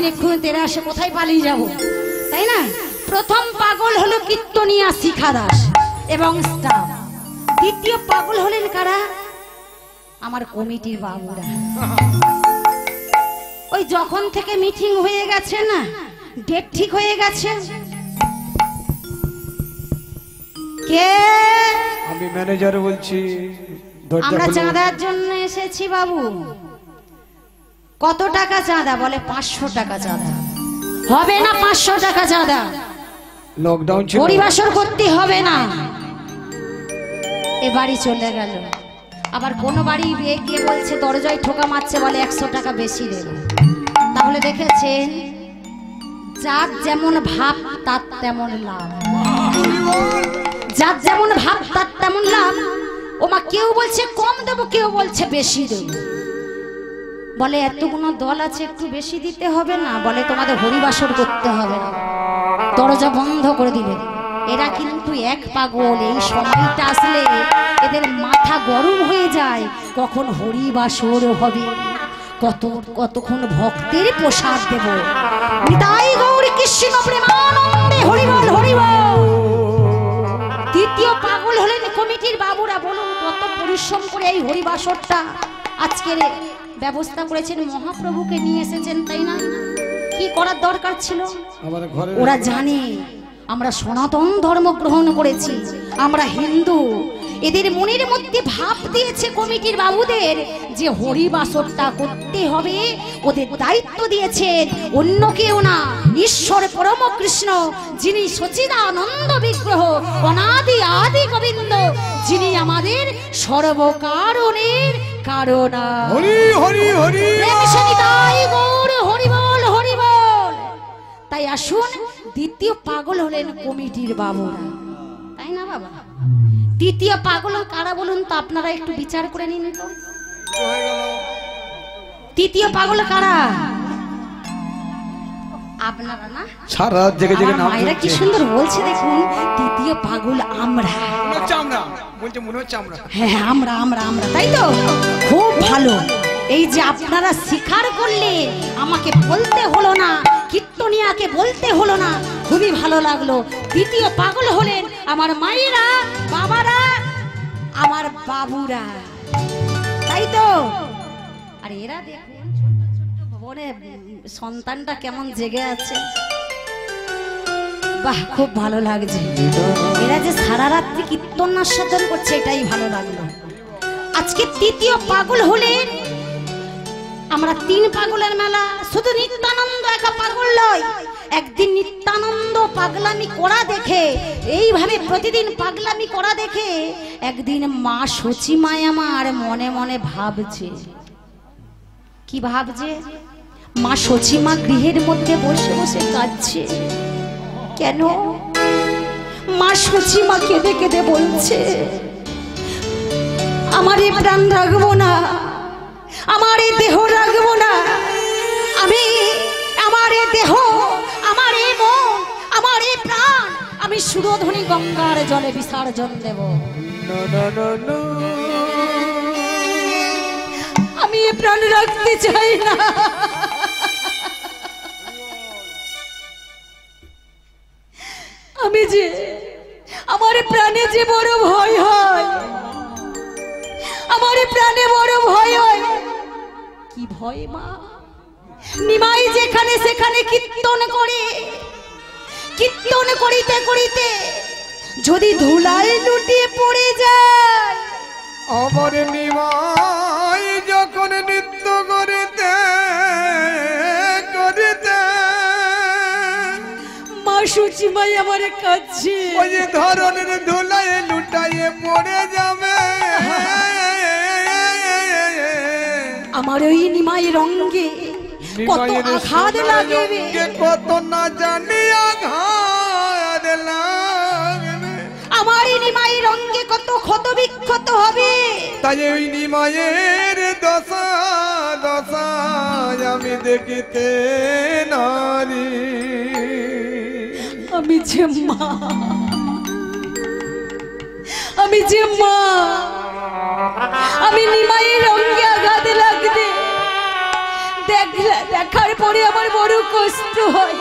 মিছিল এক্ষুনি তেরে আসে, কোথায় পালিয়ে যাব, তাই না? প্রথম পাগল হলো কীর্তনিয়া শিখা দাস এবং স্টাফ। দ্বিতীয় পাগল হলেন কারা? আমার কমিটির বাবুরা। ওই যখন থেকে মিটিং হয়ে গেছে না, ডেট ঠিক হয়ে গেছে। কে? আমি ম্যানেজার বলছি। আমরা চাঁদার জন্য এসেছি বাবু। কত টাকা চাঁদা? বলে 500 টাকা চাঁদা। হবে না 500 টাকা চাঁদা, লকডাউন ছিল, পরিবাসর করতে হবে না। এ বাড়ি চলে গেল। আবার কোন বাড়ি বিয়ে গিয়ে বলছে, দরজায় ঠোকা মারছে, বলে 100 টাকা বেশি দেবে। তাহলে দেখেছেন, যার যেমন ভাব তার তেমন লাভ। যার যেমন ভাব তার তেমন লাভ। ওমা কেউ বলছে কম দেবো, কেউ বলছে বেশি দেবো। বলে এতগুলো দল আছে, একটু বেশি দিতে হবে না? বলে তোমাদের হরিবাসর করতে হবে না, দরজা বন্ধ করে দিবে। এরা কিন্তু এক পাগল। এই সময়টা আসলে এদের মাথা গরম হয়ে যায়, কখন হরিবাসর হবে, কতক্ষণ ভক্তের প্রসাদ দেব। নিতাই গৌর কৃষ্ণ প্রেমানন্দে হরি বল হরি বল। তৃতীয় পাগল হলেন কমিটির বাবুরা। বলুন কত পরিশ্রম করে এই হরিবাসরটা আজকের ব্যবস্থা করেছেন, মহাপ্রভুকে নিয়ে এসেছেন, তাই না? কি করার দরকার ছিল? ওরা জানে আমরা সনাতন ধর্ম গ্রহণ করেছি, আমরা হিন্দু। এদের মনের মধ্যে ভাব দিয়েছে কমিটির বাবুদের যে হরিবাসরটা করতে হবে। ওদের দায়িত্ব দিয়েছেন অন্য কেউ না, ঈশ্বর পরম কৃষ্ণ, যিনি সচিদানন্দ বিগ্রহ, অনাদি আদি গোবিন্দ, যিনি আমাদের সর্বকারণের কারণ। হরি হরি হরি হরি বল হরি বল। তাই আসুন, দ্বিতীয় পাগল হলেন কমিটির বাবুরা, তাই না বাবা? তৃতীয় পাগল কারা বলুন তো? আপনারা একটু বিচার করে নিন তো। তৃতীয় পাগল কারা? আপনারা না? সারা জেগে জেগে নাম মায়েরা কি সুন্দর বলছে দেখুন। তৃতীয় পাগল আমরা। হ্যাঁ আমরা আমরা আমরা, তাই তো? খুব ভালো। এই যে আপনারা স্বীকার করলেন, আমাকে বলতে হলো না, কীর্তনিয়াকে বলতে হলো না, খুবই ভালো লাগলো। দ্বিতীয় পাগল হলেন আমার মায়েরা, বাবারা, আমার বাবুরা, তাই তো? আর এরা দেখুন ভবনে সন্তানটা কেমন জেগে আছে, বাহ খুব ভালো লাগছে। এরা যে সারা রাত্রি কীর্তন আস্বাদন করছে, এটাই ভালো লাগলো। আজকে তৃতীয় পাগল হলেন আমরা। 3 পাগলের মেলা। শুধু নিত্যানন্দ একা পাগল নয়, একদিন নিত্যানন্দ পাগলামি করা দেখে, এইভাবে প্রতিদিন পাগলামি করা দেখে একদিন মা সচিমায় আমার মনে মনে ভাবছে। কি ভাবছে? মা সচিমা গৃহের মধ্যে বসে বসে কাঁদছে। কেন? মা সচিমা কেঁদে কেঁদে বলছে, আমার এই প্রাণ রাখবো না, আমার এই দেহ রাখবো না, আমি আমার এই দেহ, আমার এই মন, আমার এই প্রাণ আমি সুরধ্বনি গঙ্গার জলে বিসর্জন দেব। আমি এই প্রাণ রাখতে চাই না। আমি যে আমার প্রাণে যে বড় ভয় হয়, আমার প্রাণে বড় ভয় হয়। কি ভয় মা? নিমাই যেখানে সেখানে কীর্তন করে, কীর্তন করিতে করিতে যদি ধুলায় লুটিয়ে পড়ে যায়। আমার নিমাই যখন নৃত্য করিতে করিতে মা সচিমাই আমার কাছে ওই ধরনের ধুলায় লুটাইয়ে পড়ে যাবে। আমার ওই নিমাই রঙে কত আঘাত লাগবে, কত না জানি আঘাত লাগবে। আমার এই নিমাই রঙে কত ক্ষত বিক্ষত হবে। তাই ওই নিমাইয়ের দশা দশা আমি দেখিতে নারী। আমি যে মা, আমি যে মা, আমি নিমাইয়ের রঙে আঘাত লাগবে দেখার পর পরে আমার বড় কষ্ট হয়।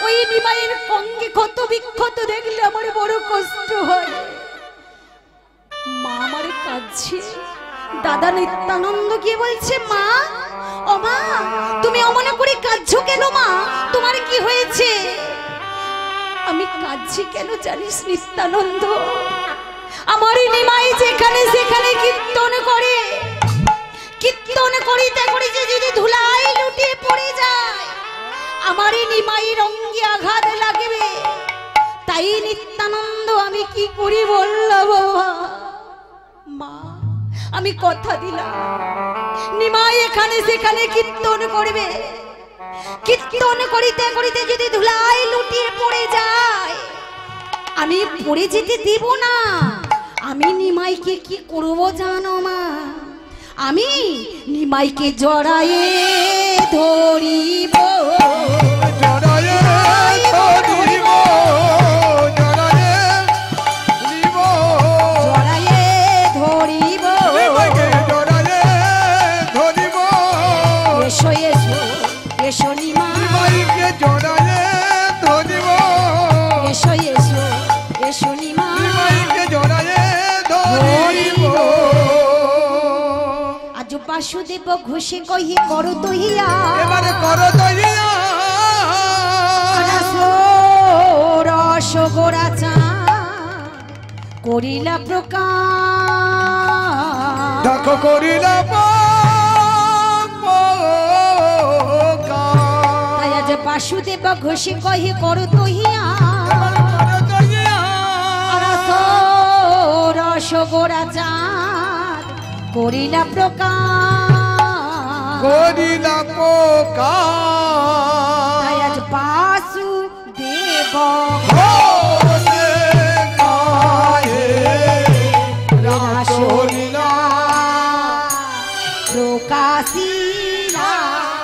ওই নিমাইয়ের অঙ্গে ক্ষত বিক্ষত দেখলে আমার বড় কষ্ট হয়। মা আমারে কাঁদছে। দাদা নিত্যানন্দ গিয়ে বলছে, মা ও মা, তুমি অমনে করে কাঁদছো কেন মা? তোমার কি হয়েছে? আমি কাঁদছি কেন জানিস নিত্যানন্দ? আমার নিমাই যেখানে সেখানে কীর্তন করে, কীর্তন করিতে করিতে যদি ধুলাই লুটিয়ে পড়ে যায়, আমার নিমাইয়ের অঙ্গে আঘাত লাগবে। তাই নিত্যানন্দ আমি কি করি বললা বাবা? মা আমি কথা দিলাম, নিমাই এখানে সেখানে কীর্তন করবে, কীর্তন করিতে করিতে যদি ধুলাই লুটিয়ে পড়ে যায়, আমি পড়ে যেতে দেব না। আমি নিমাইকে কি করব জানো মা? আমি নিমাইকে জড়ায়ে ধরিব, জড়ায়ে ধরিব, জড়ায়ে ধরিব, জড়ায়ে ধরিব, নিমাইকে জড়ায়ে ধরিব। এসো এসো এসো নিমাই, নিমাইকে জড়ায়ে ধরিব, এসো এসো এসো নিমাই, নিমাইকে জড়ায়ে ধরিব। আজ বাসুদেব ঘোষে কহি করো তহিয়া, এবারে করো দইয়া, রস গোড়া চাঁদ করিলা প্রকাশ, দেখো করিলা তাই আজ বাসুদেব ঘোষে কহি করো তহিয়া, রস গোড়া চাঁদ করিলা প্রকাশ, করিলা পোকা তাই আজ বাসুদেব ঘোষে গায়ে রাসলীলা, প্রকাশিলা,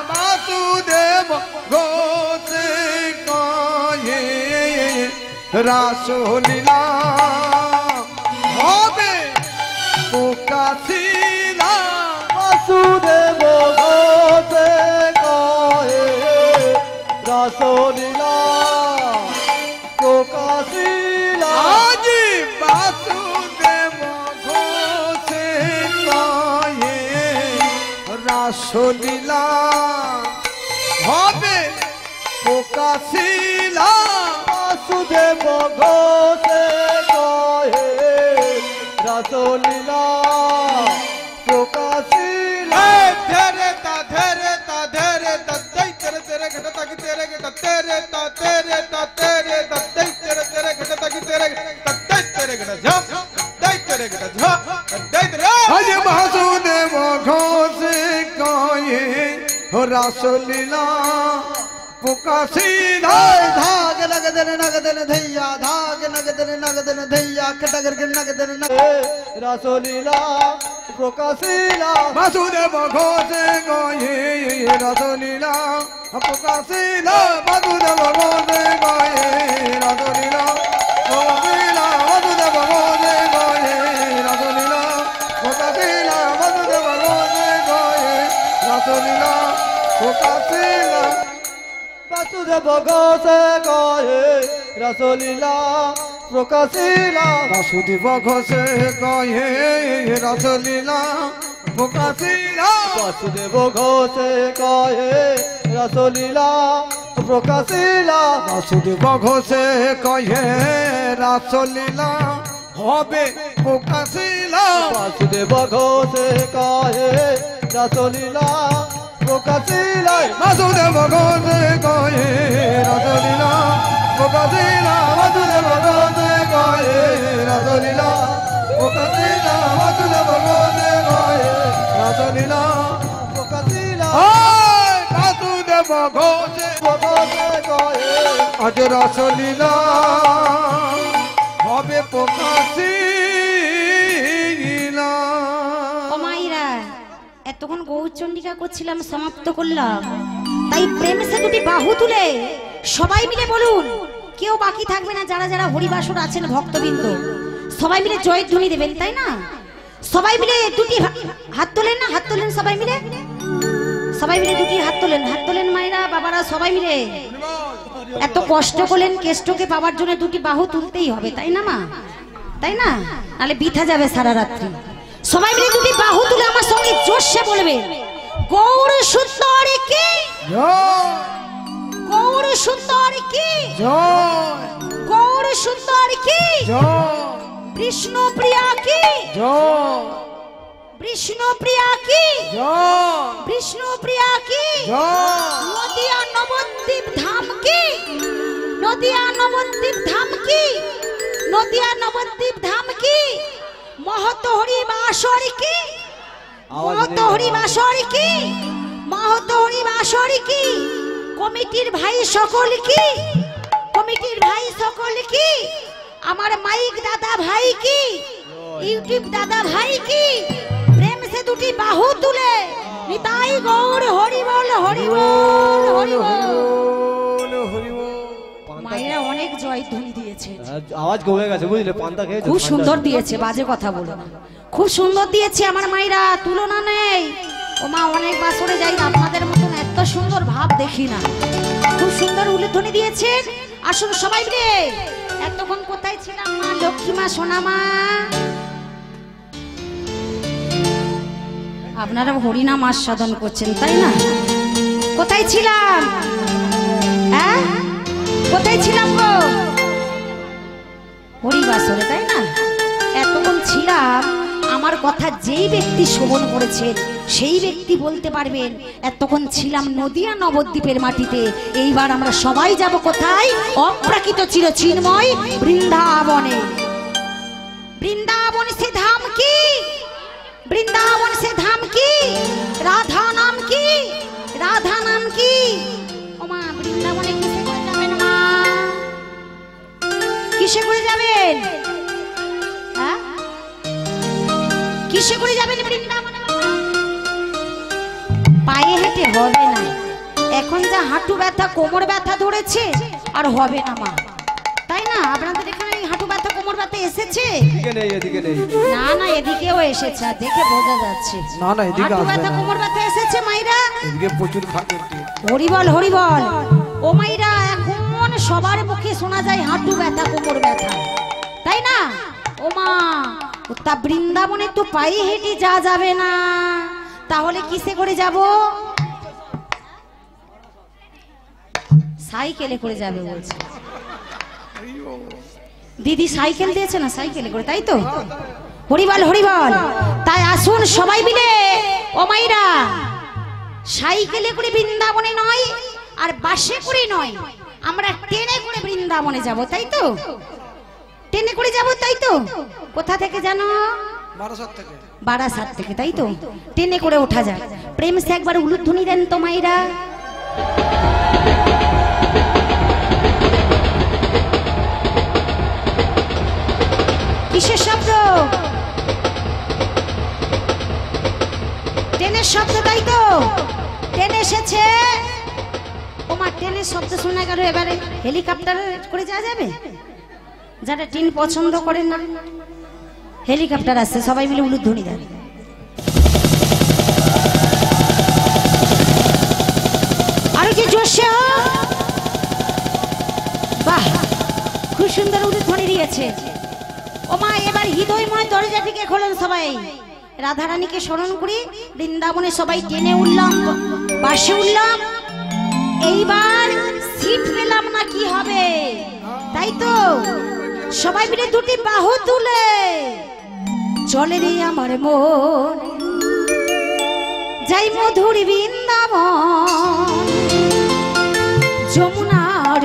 বাসুদেব ঘোষে গায়ে রাসলীলা, হবে প্রকাশিলা, বাসুদেব ঘোষে গায়ে রাসলীলা প্রকাশিলা, আজি বাসুদেব ঘোষে গায়ে রাসলীলা, হবে প্রকাশিলা, বাসুদেব ঘোষে গায়ে রাসলীলা প্রকাশিলা। ধেরে তা ধেরে তা ধেরে তা দই তেরে তেরে ঘটা তাকি তেরে তা তেরে তা তেরে তা তেরে তা দই তেরে তেরে ঘটা তাকি তেরে তা দই তেরে ঘটা ঝপ দই তেরে ঘটা ঝপ দই তেরে। আজ বাসুদেব ঘোষে গায়ে রাসলীলা প্রকাশিলা, धाग नग दिन धैया, धाग नग दिन धैया, कटगर के नग दिन रासलीला प्रकाशिला, বাসুদেব ঘোষে গায়ে রাসলীলা প্রকাশিলা, বাসুদেব ঘোষে গায়ে রাসলীলা প্রকাশিলা, বাসুদেব ঘোষে গায়ে রাসলীলা প্রকাশিলা, বাসুদেব ঘোষে গায়ে রাসলীলা প্রকাশিলা, বাসুদেব ঘোষে গায়ে রাসলীলা প্রকাশিলা, বাসুদেব ঘোষে গায়ে রাসলীলা প্রকাশিলা, বাসুদেব ঘোষে গায়ে রাসলীলা প্রকাশিলা, বাসুদেব ঘোষে গায়ে রাসলীলা হবে প্রকাশিলা, বাসুদেব ঘোষে গায়ে রাসলীলা প্রকাশিলা, বাসুদেব ঘোষে গায়ে রাসলীলা প্রকাশিলা, বাসুদেব ঘোষে গায়ে রাসলীলা প্রকাশিলা, বাসুদেব ঘোষে গায়ে রাসলীলা প্রকাশিলা, বাসুদেব ঘোষে ঘোষে গায়ে আজ রাসলীলা হবে প্রকাশিলা। ও মাইরা, এতক্ষণ গৌরচন্ডিকা করছিলাম, সমাপ্ত করলাম। তাই প্রেমে সে দুটি বাহু তুলে সবাই মিলে বলুন, কেউ বাকি থাকবে না। যারা যারা হরিবাসর আছেন ভক্তবৃন্দ, সবাই মিলে জয়ধ্বনি দেবেন, তাই না? সবাই মিলে দুটি হাত তোলেন না, হাত তোলেন সবাই মিলে। সবাই মিলে দুটি হাত তোলেন মায়েরা বাবারা সবাই মিলে। এত কষ্ট করলেন কেষ্টকে পাওয়ার জন্য দুটি বাহু তুলতেই হবে, তাই না মা? তাই না? নাহলে বৃথা যাবে সারা রাত্রি। সবাই মিলে দুটি বাহু তুলে আমার সঙ্গে জোরসে বলবে, গৌর সুন্দর কি জয়, গৌর সুন্দর কি জয়, গৌর সুন্দর কি জয়, বিষ্ণু প্রিয়া কি জয়, বিষ্ণু প্রিয়া কি জয়, বিষ্ণু প্রিয়া কি জয়, নদিয়া নবদ্বীপ ধাম কি নদিয়া নবদ্বীপ ধাম কি নদিয়া নবদ্বীপ ধাম কি মহত হরি বাসর কি মহত হরি বাসর কি মহত হরি বাসর কি কমিটির ভাই সকল কি কমিটির ভাই সকল কি আমার মাইক দাদা ভাই কি ইউটিউব দাদা ভাই কি প্রেম সে দুটি বাহু তুলে নিতাই গৌর হরি বল হরি বল হরি বল। মায়েরা অনেক জয়ধ্বনি দিয়েছে, আওয়াজ কমে গেছে বুঝলে, পান্তা খেয়ে খুব সুন্দর দিয়েছে, বাজে কথা বলো না, খুব সুন্দর দিয়েছে আমার মায়েরা, তুলনা নেই। ও মা অনেক বাসরে যাই, আপনাদের মতন এত সুন্দর ভাব দেখি না, খুব সুন্দর উলুধ্বনি দিয়েছেন। আসুন সবাই মিলে। এতক্ষণ কোথায় ছিলাম মা লক্ষ্মী মা সোনা মা? আপনারা হরিনাম আস্বাদন করছেন তাই না? কোথায় ছিলাম? হ্যাঁ কোথায় ছিলাম গো? হরিবাসরে তাই না? এতক্ষণ ছিলাম। আমার কথা যেই ব্যক্তি শ্রবণ করেছেন সেই ব্যক্তি বলতে পারবেন এতক্ষণ ছিলাম নদিয়া নবদ্বীপের মাটিতে। এইবার আমরা সবাই যাব কোথায়? অপ্রাকৃত চির চিন্ময় বৃন্দাবনে। বৃন্দাবন সে ধাম কি বৃন্দাবন সে ধাম কি রাধা নাম কি রাধা নাম কি? ও মা বৃন্দাবনে কিসে করে যাবেন মা? কিসে করে যাবেন? হ্যাঁ কিসে করে যাবেন বৃন্দাবনে? পায়ে হেঁটে হবে না, এখন যা হাঁটু ব্যথা কোমর ব্যথা ধরেছে আর হবে না মা, তাই না? আপনাদের এখানে হাঁটু ব্যথা কোমর ব্যথা এসেছে? এদিকে নেই। না না এদিকেও এসেছে, আর দেখে বোঝা যাচ্ছে। না না এদিকে হাঁটু আসবে ব্যথা না, কোমর ব্যথা এসেছে মাইরা। এদিকে প্রচুর খাটে। হরি বল হরি বল। ও মাইরা এখন সবার মুখে শোনা যায় হাঁটু ব্যথা কোমর ব্যথা, তাই না? ও মা তা বৃন্দাবনে তো পায়ে হেঁটে যা যাবে না, তাহলে কিসে করে যাব? সাইকেলে করে যাবে বলছে দিদি, সাইকেল দিয়েছে না, সাইকেলে করে, তাই তো? হরিবল হরিবল। তাই আসুন সবাই মিলে ও মাইরা, সাইকেলে করে বৃন্দাবনে নয় আর বাসে করে নয়, আমরা ট্রেনে করে বৃন্দাবনে যাব, তাই তো? ট্রেনে করে যাব, তাই তো? কোথা থেকে জানো? বারাসাত থেকে, তাই তো? ট্রেনে করে ওঠা যায়। প্রেম সে একবার উলুধ্বনি দেন তো মাইরা। কিসের শব্দ? ট্রেনের শব্দ, তাই তো? ট্রেন এসেছে। ওমা ট্রেনের শব্দ শোনা গেল, এবারে হেলিকপ্টার করে যাওয়া যাবে? যারা ট্রেন পছন্দ করেন না, হেলিকপ্টার আসছে, সবাই মিলে উলুধ্বনি দেন। আর কি জোশে, বাহ খুব সুন্দর উলুধ্বনি দিয়েছে। ও মা এবার হৃদয়ময় দরজাটিকে খোলেন সবাই, রাধারানীকে স্মরণ করি। বৃন্দাবনে সবাই ট্রেনে উঠলাম, বাসে উঠলাম, এইবার সিট পেলাম না, কি হবে? তাই তো সবাই মিলে দুটি বাহু তুলে চলে রে আমার মন, যাই মধুর বৃন্দাবন, যমুনার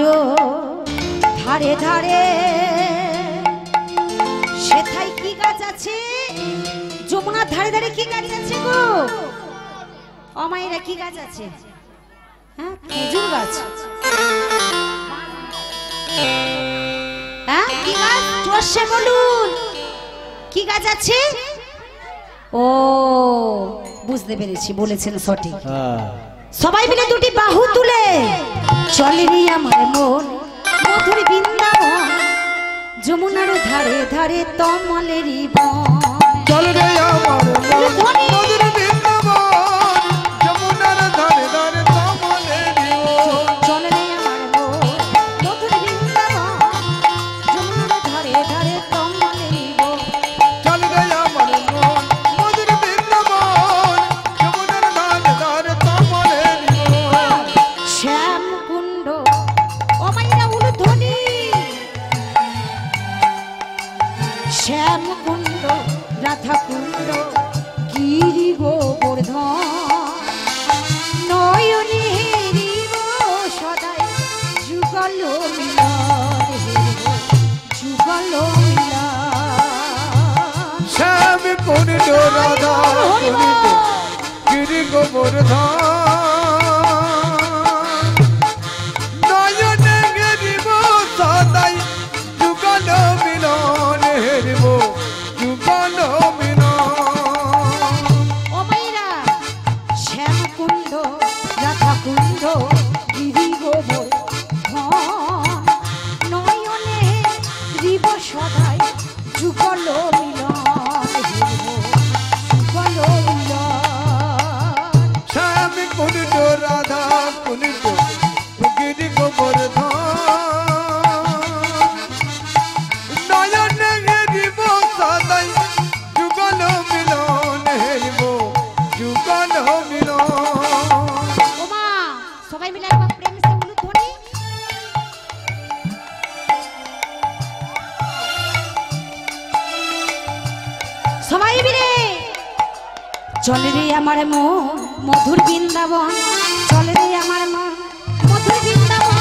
ধারে ধারে। সেথায় কি গাছ আছে? যমুনার ধারে ধারে কি গাছ আছে গো? অমায়েরা কি গাছ আছে? হ্যাঁ খেজুর গাছ। হ্যাঁ কি গাছ? জোরসে বলুন, কি গাছ আছে? ও বুঝতে পেরেছি, বলেছেন সঠিক। সবাই মিলে দুটি বাহু তুলে চলে রে আমার মন, মধুর বৃন্দাবন, যমুনার ধারে ধারে তমলেরই বন। চল রে আমার মন, মধুর বৃন্দাবন, যমুনার ধারে শ্যাম কুণ্ড রাধা কুণ্ড গিরি গোবর্ধন নয়নে হেরিব সদাই যুগল মিলন যুগল মিলন শ্যাম কুণ্ড রাধা কুণ্ড গিরি গোবর্ধন নয়নে হেরিব সদাই যুগল মিলন হেরিব যুগল মিলন ও মাইরা শ্যাম কুণ্ড রাধা কুণ্ড গিরি গোবর্ধন নয়নে হেরিব সদাই যুগল মিলন যুগল মিলন শ্যাম কুণ্ড রাধা কুণ্ড গিরি গোবর্ধন নয়নে হেরিব সদাই যুগল মিলন হেরিব যুগল মিলন ওমা সবাই মিলে একবার প্রেম সে উলুধ্বনি সবাই মিলে চলে রে আমার মন মধুর বৃন্দাবন চলে রে আমার মন মধুর বৃন্দাবন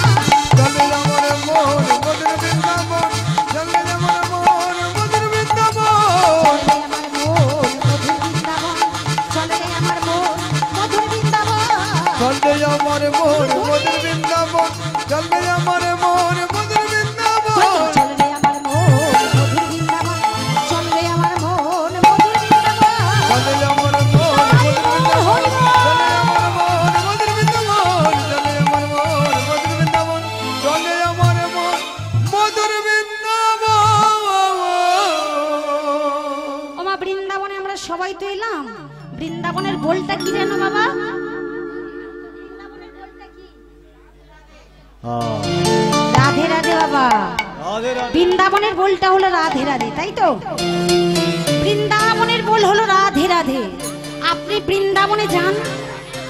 চলে আমার মন মধুর বৃন্দাবন চলে আমার মন মধুর বৃন্দাবন চলে রে আমার মন মধুর বৃন্দাবন চলে রে আমার মন মধুর বৃন্দাবন চলে আমার মন মধুর বৃন্দাবন চলে আমার মন মধুর বৃন্দাবন চলে রে আমার মন মধুর বৃন্দাবন চলে আমার মন মধুর বৃন্দাবন চলে আমার মন মধুর বৃন্দাবন চলে আমার মন মধুর বৃন্দাবন ওমা বৃন্দাবনে আমরা সবাই তো এলাম বৃন্দাবনের বলটা কি জানো বাবা রাধে রাধে বাবা বৃন্দাবনের বলটা হলো রাধে রাধে তাই তো বৃন্দাবনের বল হলো রাধে রাধে আপনি বৃন্দাবনে যান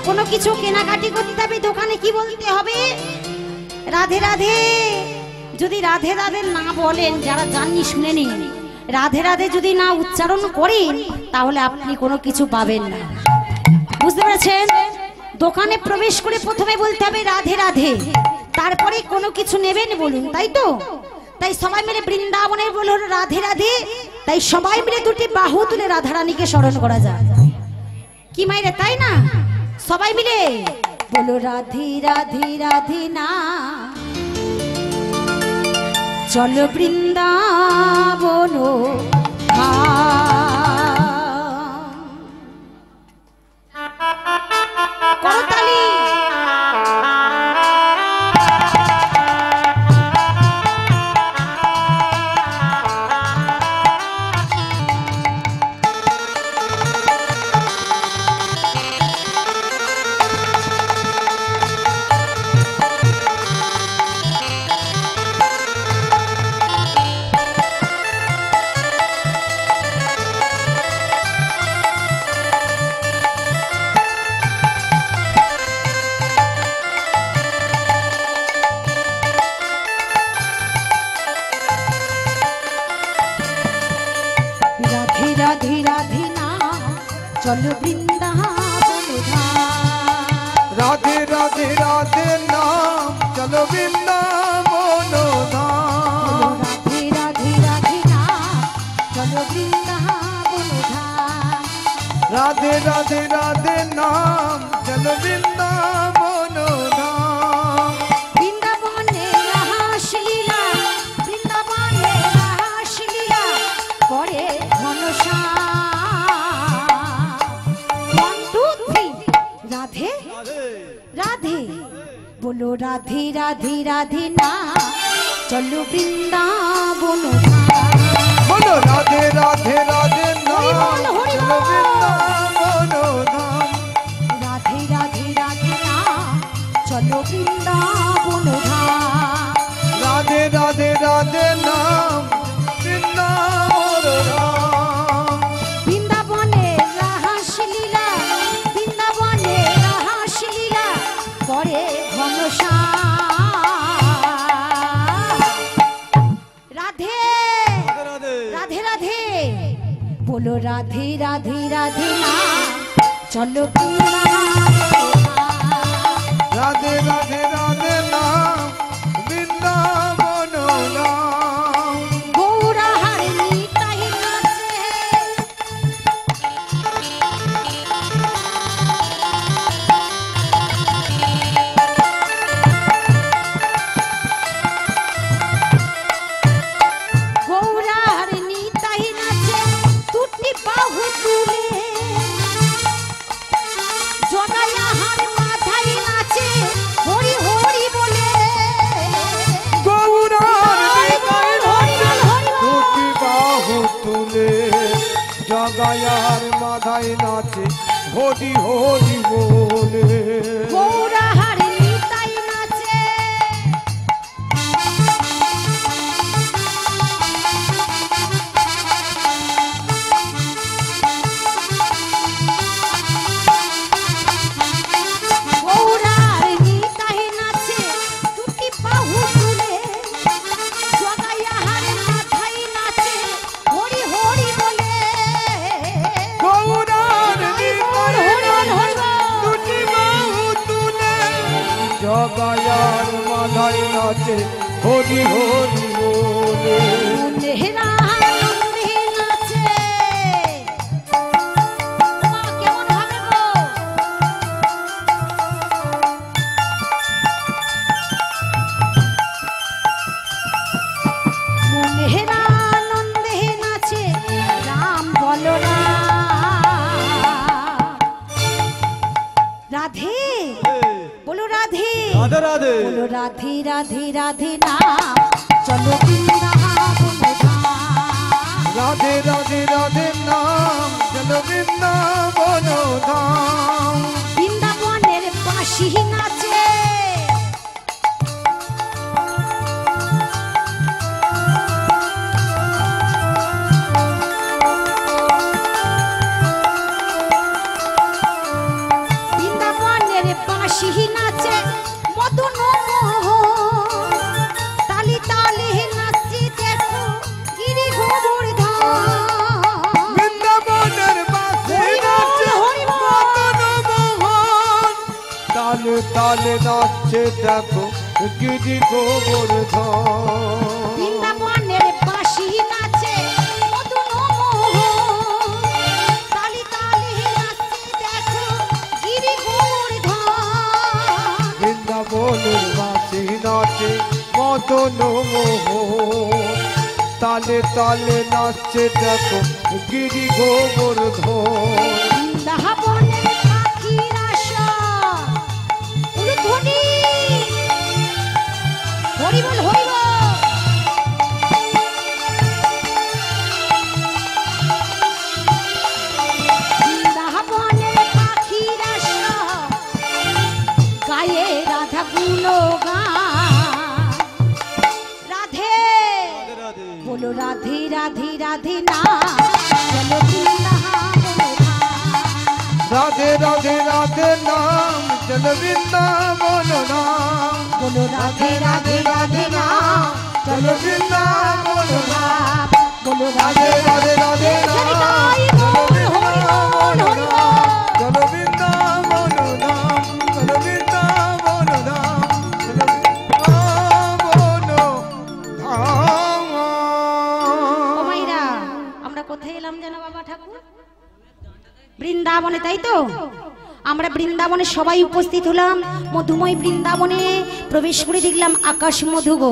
কোনো কিছু কেনাকাটি করতে হবে দোকানে কি বলতে হবে রাধে রাধে যদি রাধে রাধে না বলেন যারা জাননি শুনে নিন রাধে রাধে যদি না উচ্চারণ করেন তাহলে আপনি কোনো কিছু পাবেন না বুঝতে পেরেছেন দোকানে প্রবেশ করে প্রথমে বলতে হবে রাধে রাধে তারপরে কোনো কিছু নেবেন বলুন তাই তো তাই সবাই মিলে বৃন্দাবনের বল হলো রাধে রাধে তাই সবাই মিলে দুটি বাহু তুলে রাধারানীকে স্মরণ করা যায় কি মাইরে তাই না সবাই মিলে বলো রাধে রাধে রাধে না চলো বৃন্দাবন করতালি রাধে রাধে না চলো বৃন্দাবন রাধে রাধে রাধে নাম চলো বৃন্দাবন ধাম রাধে রাধে রাধে না চলো বৃন্দাবন রাধে রাধে রাধে নাম চলো বৃন্দাবন ধাম বৃন্দাবনে রাসলীলা বৃন্দাবনে রাসলীলা করে রাধে রাধে বলো রাধে রাধে রাধে না চলো বৃন্দাবন বলো রাধে রাধে রাধে নাম চলো বৃন্দাবন ধাম রাধে রাধে রাধে না চলো বৃন্দাবন রাধে রাধে রাধে নাম বৃন্দাবন ধাম বৃন্দাবনে রাসলীলা বৃন্দাবনে রাসলীলা করে ঘনশ্যাম রাধে রাধে রাধে बोलो राधे राधे राधे नाम चलो बृंदावन राधे राधे राधे नाम वृंदावन नाम गौरा हरनी ताहि नाचे गौरा हरनी ताहि नाचे टूटी बाहु तुले জগায়া হার মাথায় নাচে হরি হরি বলে গৌরার হরি বল, হরি বল। দুটি বাহু তুলে জগায়ার মাথায় নাচে হরি হরি বলে গৌরা হারিনি তাই নাচে গৌরা হারিনি তাই নাচে দুটি বাহু তুলে জগায়া হার মাথায় নাচে হরি হরি বলে গৌরার হরি বল, হরি বল। দুটি বাহু তুলে জগায়ার মাথায় নাচে হরি হরি বলে নেহরা আনন্দে নাচে মা কেমন হবে গো নেহরা আনন্দে নাচে রাম বলো রাধে বলো রাধে রাধে রাধে बोलो राधे राधे राधे नाम चलो बृंदावन धाम রাধে রাধে রাধে নাম চল বৃন্দাবন ধাম বৃন্দাবনের বাঁশি নাচে বৃন্দাবনের বাঁশি নাচে মদন মোহন তালি তালি নাচি দেখো গিরি গোবর্ধন বৃন্দাবনের বাঁশি নাচে মদন মোহন তালে তালে নাচছে দেখো গিরি গোবর্ধন বৃন্দাবনের বাঁশি নাচে মদন মোহন তালি তালি নাচে দেখো গিরি গোবর্ধন বৃন্দাবনের বাঁশি নাচে মদন মোহন তালে তালে নাচছে দেখো গিরি গোবর্ধন বৃন্দাবনের পাখিরা সব উলুধ্বনি হরি বল হরি বল বৃন্দাবনের পাখিরা সব গায়ে রাধা গুণগান রাধে बोलो राधे राधे राधे नाम चलो बृंदावन धाम राधे राधे राधे नाम चल वृंदावन नाम बोलो राधे राधे राधे नाम चल वृंदावन नाम बोलो राधे राधे राधे राधे हरिदाई नाम बोल हरि बोल हरि बोल चल वृंदावन नाम चल वृंदावन नाम चल वृंदावन धाम ও মাইরা আমরা কোথায় এলাম জানো বাবা ঠাকুর বৃন্দাবনে তাই তো আমরা বৃন্দাবনে সবাই উপস্থিত হলাম মধুময় বৃন্দাবনে প্রবেশ করে দেখলাম আকাশ মধু গো